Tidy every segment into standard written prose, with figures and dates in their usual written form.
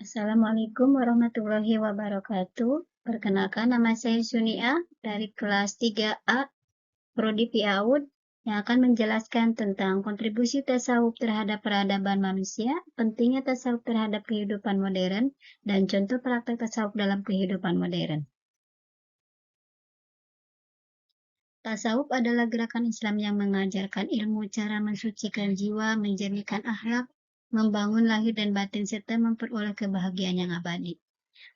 Assalamualaikum warahmatullahi wabarakatuh. Perkenalkan, nama saya Sunia dari kelas 3A Prodi PAUD yang akan menjelaskan tentang kontribusi tasawuf terhadap peradaban manusia, pentingnya tasawuf terhadap kehidupan modern, dan contoh praktek tasawuf dalam kehidupan modern. Tasawuf adalah gerakan Islam yang mengajarkan ilmu cara mensucikan jiwa, menjernihkan akhlak, membangun lahir dan batin, serta memperoleh kebahagiaan yang abadi.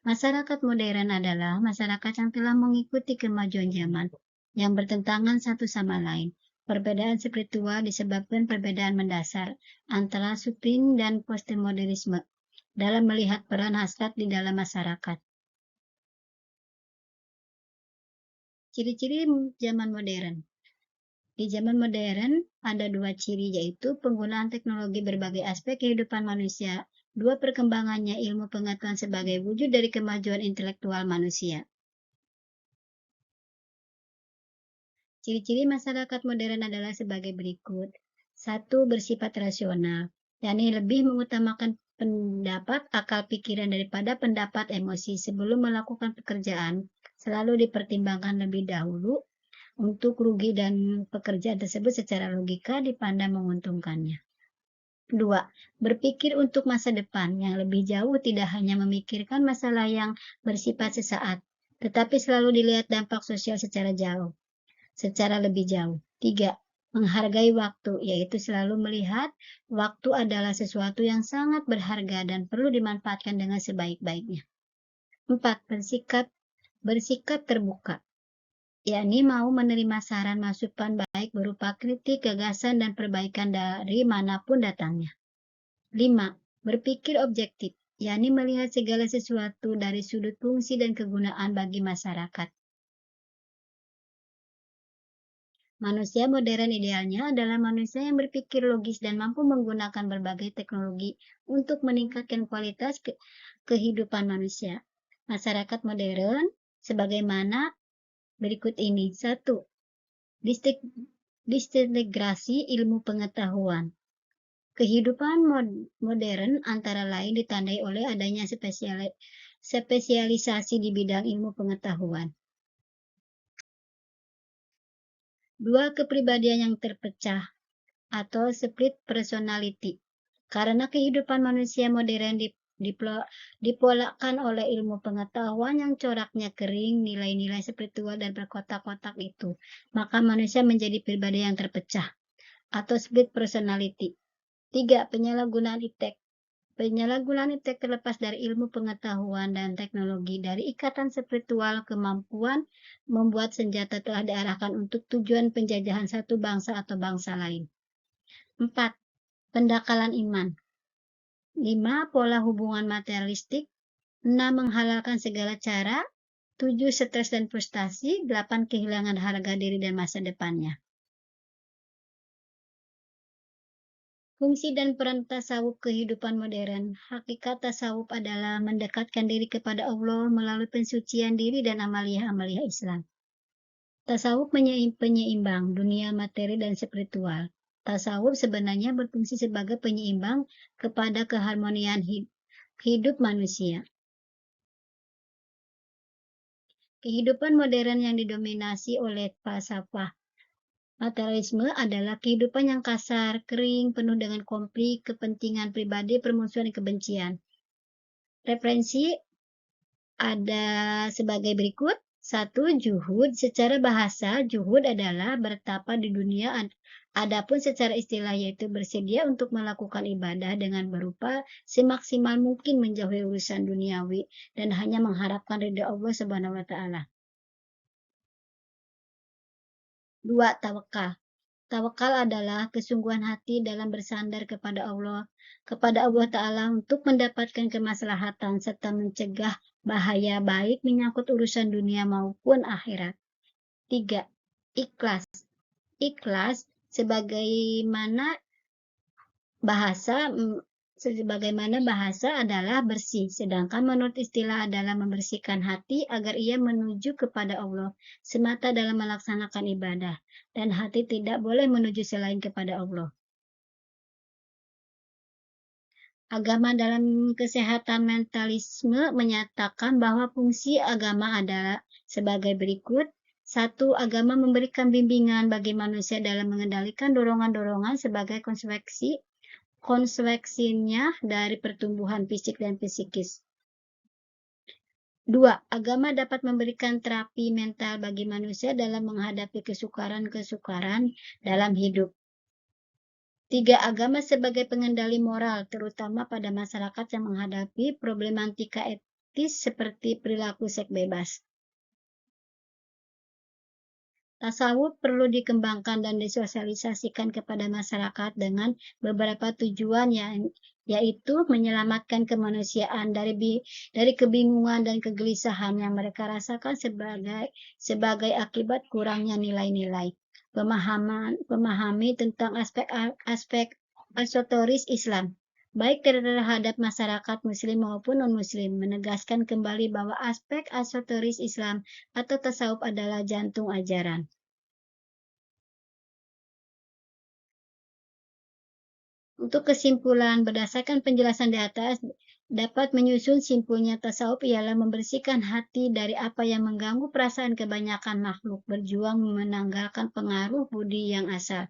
Masyarakat modern adalah masyarakat yang telah mengikuti kemajuan zaman, yang bertentangan satu sama lain. Perbedaan spiritual disebabkan perbedaan mendasar antara supin dan postmodernisme dalam melihat peran hasrat di dalam masyarakat. Ciri-ciri zaman modern. Di zaman modern, ada dua ciri, yaitu penggunaan teknologi berbagai aspek kehidupan manusia, dua perkembangannya ilmu pengetahuan sebagai wujud dari kemajuan intelektual manusia. Ciri-ciri masyarakat modern adalah sebagai berikut. Satu, bersifat rasional, yakni lebih mengutamakan pendapat akal pikiran daripada pendapat emosi sebelum melakukan pekerjaan. Selalu dipertimbangkan lebih dahulu untuk rugi dan pekerjaan tersebut secara logika dipandang menguntungkannya. Dua, berpikir untuk masa depan yang lebih jauh, tidak hanya memikirkan masalah yang bersifat sesaat, tetapi selalu dilihat dampak sosial secara lebih jauh. Tiga, menghargai waktu, yaitu selalu melihat waktu adalah sesuatu yang sangat berharga dan perlu dimanfaatkan dengan sebaik-baiknya. Empat, bersikap terbuka, yakni mau menerima saran masukan baik berupa kritik, gagasan, dan perbaikan dari manapun datangnya. Lima, berpikir objektif, yakni melihat segala sesuatu dari sudut fungsi dan kegunaan bagi masyarakat. Manusia modern idealnya adalah manusia yang berpikir logis dan mampu menggunakan berbagai teknologi untuk meningkatkan kualitas kehidupan manusia. Masyarakat modern sebagaimana berikut ini. Satu, disintegrasi ilmu pengetahuan. Kehidupan modern antara lain ditandai oleh adanya spesialisasi di bidang ilmu pengetahuan. Dua, kepribadian yang terpecah atau split personality. Karena kehidupan manusia modern dipolakkan oleh ilmu pengetahuan yang coraknya kering, nilai-nilai spiritual dan berkotak-kotak itu, maka manusia menjadi pribadi yang terpecah atau split personality. Tiga, penyalahgunaan iptek. Penyalahgunaan iptek terlepas dari ilmu pengetahuan dan teknologi, dari ikatan spiritual, kemampuan membuat senjata telah diarahkan untuk tujuan penjajahan satu bangsa atau bangsa lain. 4. Pendangkalan iman. 5. Pola hubungan materialistik. 6. Menghalalkan segala cara. 7. Stres dan frustasi. 8. Kehilangan harga diri dan masa depannya. Fungsi dan peran tasawuf kehidupan modern. Hakikat tasawuf adalah mendekatkan diri kepada Allah melalui pensucian diri dan amalia-amalia Islam. Tasawuf penyeimbang dunia materi dan spiritual. Tasawuf sebenarnya berfungsi sebagai penyeimbang kepada keharmonian hidup manusia. Kehidupan modern yang didominasi oleh falsafah materialisme adalah kehidupan yang kasar, kering, penuh dengan konflik, kepentingan pribadi, permusuhan, dan kebencian. Referensi ada sebagai berikut. 1. Juhud. Secara bahasa, juhud adalah bertapa di dunia, adapun secara istilah yaitu bersedia untuk melakukan ibadah dengan berupa semaksimal mungkin menjauhi urusan duniawi dan hanya mengharapkan ridha Allah Subhanahu wa taala. 2. Tawakal. Tawakal adalah kesungguhan hati dalam bersandar kepada Allah Ta'ala untuk mendapatkan kemaslahatan serta mencegah bahaya baik menyangkut urusan dunia maupun akhirat. 3. Ikhlas. Ikhlas sebagaimana bahasa adalah bersih, sedangkan menurut istilah adalah membersihkan hati agar ia menuju kepada Allah semata dalam melaksanakan ibadah, dan hati tidak boleh menuju selain kepada Allah. Agama dalam kesehatan mentalisme menyatakan bahwa fungsi agama adalah sebagai berikut. Satu, agama memberikan bimbingan bagi manusia dalam mengendalikan dorongan-dorongan sebagai konsekuensinya dari pertumbuhan fisik dan psikis. Dua, agama dapat memberikan terapi mental bagi manusia dalam menghadapi kesukaran-kesukaran dalam hidup. Tiga, agama sebagai pengendali moral, terutama pada masyarakat yang menghadapi problematika etis seperti perilaku seks bebas. Tasawuf perlu dikembangkan dan disosialisasikan kepada masyarakat dengan beberapa tujuan yaitu menyelamatkan kemanusiaan dari kebingungan dan kegelisahan yang mereka rasakan sebagai akibat kurangnya nilai-nilai. Memahami tentang aspek esoteris Islam, baik terhadap masyarakat muslim maupun non-muslim, menegaskan kembali bahwa aspek esoteris Islam atau tasawuf adalah jantung ajaran. Untuk kesimpulan, berdasarkan penjelasan di atas, dapat menyusun simpulnya tasawuf ialah membersihkan hati dari apa yang mengganggu perasaan kebanyakan makhluk, berjuang menanggalkan pengaruh budi yang asal,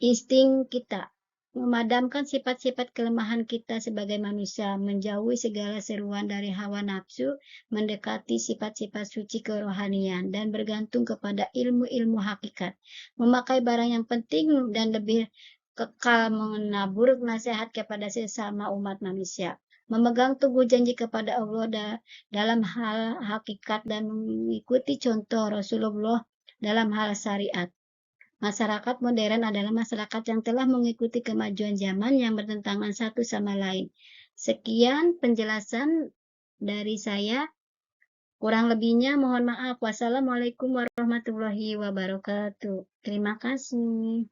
insting kita, memadamkan sifat-sifat kelemahan kita sebagai manusia, menjauhi segala seruan dari hawa nafsu, mendekati sifat-sifat suci kerohanian, dan bergantung kepada ilmu-ilmu hakikat, memakai barang yang penting dan lebih kekal menabur nasihat kepada sesama umat manusia, memegang teguh janji kepada Allah dalam hal hakikat dan mengikuti contoh Rasulullah dalam hal syariat. Masyarakat modern adalah masyarakat yang telah mengikuti kemajuan zaman yang bertentangan satu sama lain. Sekian penjelasan dari saya. Kurang lebihnya mohon maaf. Wassalamualaikum warahmatullahi wabarakatuh. Terima kasih.